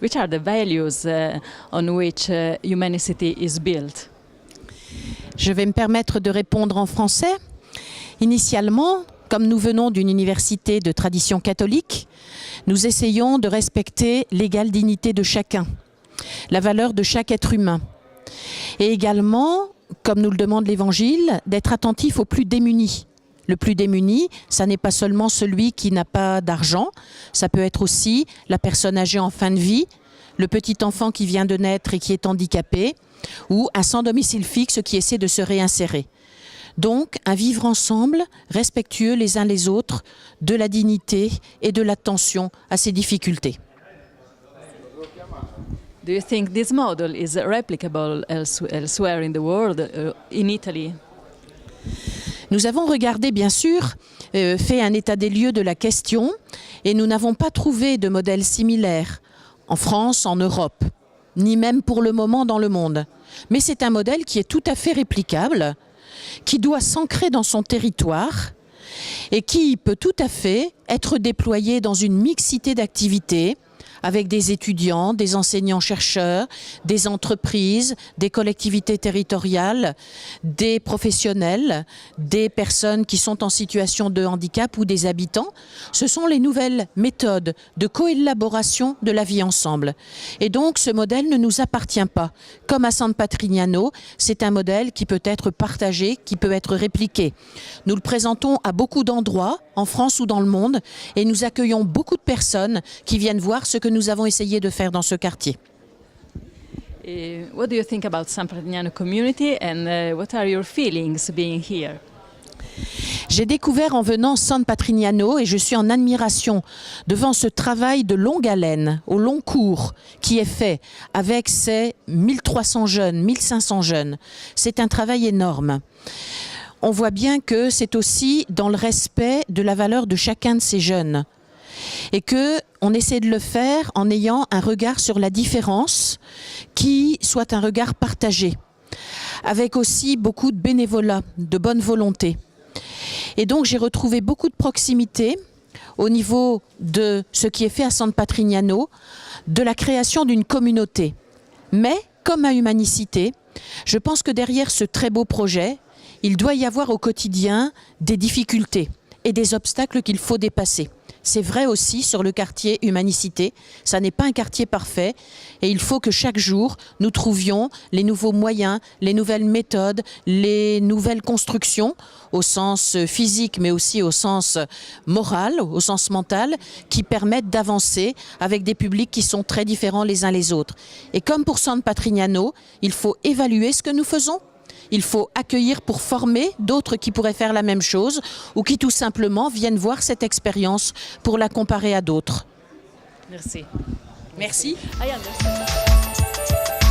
which are the values on which humanity is built? Je vais me permettre de répondre en français. Initialement, comme nous venons d'une université de tradition catholique, nous essayons de respecter l'égale dignité de chacun, la valeur de chaque être humain. Et également, comme nous le demande l'Évangile, d'être attentif aux plus démunis. Le plus démuni, ça n'est pas seulement celui qui n'a pas d'argent, ça peut être aussi la personne âgée en fin de vie, le petit enfant qui vient de naître et qui est handicapé, ou un sans domicile fixe qui essaie de se réinsérer. Donc, un vivre ensemble, respectueux les uns les autres, de la dignité et de l'attention à ces difficultés. Do you think this model is replicable elsewhere in the world, in Italy? Nous avons regardé, bien sûr, fait un état des lieux de la question et nous n'avons pas trouvé de modèle similaire en France, en Europe, ni même pour le moment dans le monde. Mais c'est un modèle qui est tout à fait réplicable, qui doit s'ancrer dans son territoire et qui peut tout à fait être déployé dans une mixité d'activités avec des étudiants, des enseignants-chercheurs, des entreprises, des collectivités territoriales, des professionnels, des personnes qui sont en situation de handicap ou des habitants. Ce sont les nouvelles méthodes de coélaboration de la vie ensemble. Et donc ce modèle ne nous appartient pas. Comme à San Patrignano, c'est un modèle qui peut être partagé, qui peut être répliqué. Nous le présentons à beaucoup d'endroits, en France ou dans le monde, et nous accueillons beaucoup de personnes qui viennent voir ce que nous avons essayé de faire dans ce quartier. What do you think about San Patrignano community and what are your feelings being here? J'ai découvert en venant San Patrignano et je suis en admiration devant ce travail de longue haleine, au long cours, qui est fait avec ces 1300 jeunes, 1500 jeunes. C'est un travail énorme. On voit bien que c'est aussi dans le respect de la valeur de chacun de ces jeunes. Et qu'on essaie de le faire en ayant un regard sur la différence qui soit un regard partagé, avec aussi beaucoup de bénévolat, de bonne volonté. Et donc j'ai retrouvé beaucoup de proximité au niveau de ce qui est fait à San Patrignano, de la création d'une communauté. Mais, comme à Humanicité, je pense que derrière ce très beau projet, il doit y avoir au quotidien des difficultés et des obstacles qu'il faut dépasser. C'est vrai aussi sur le quartier Humanicité, ça n'est pas un quartier parfait et il faut que chaque jour nous trouvions les nouveaux moyens, les nouvelles méthodes, les nouvelles constructions au sens physique mais aussi au sens moral, au sens mental, qui permettent d'avancer avec des publics qui sont très différents les uns les autres. Et comme pour San Patrignano, il faut évaluer ce que nous faisons. Il faut accueillir pour former d'autres qui pourraient faire la même chose ou qui tout simplement viennent voir cette expérience pour la comparer à d'autres. Merci. Merci. I understand.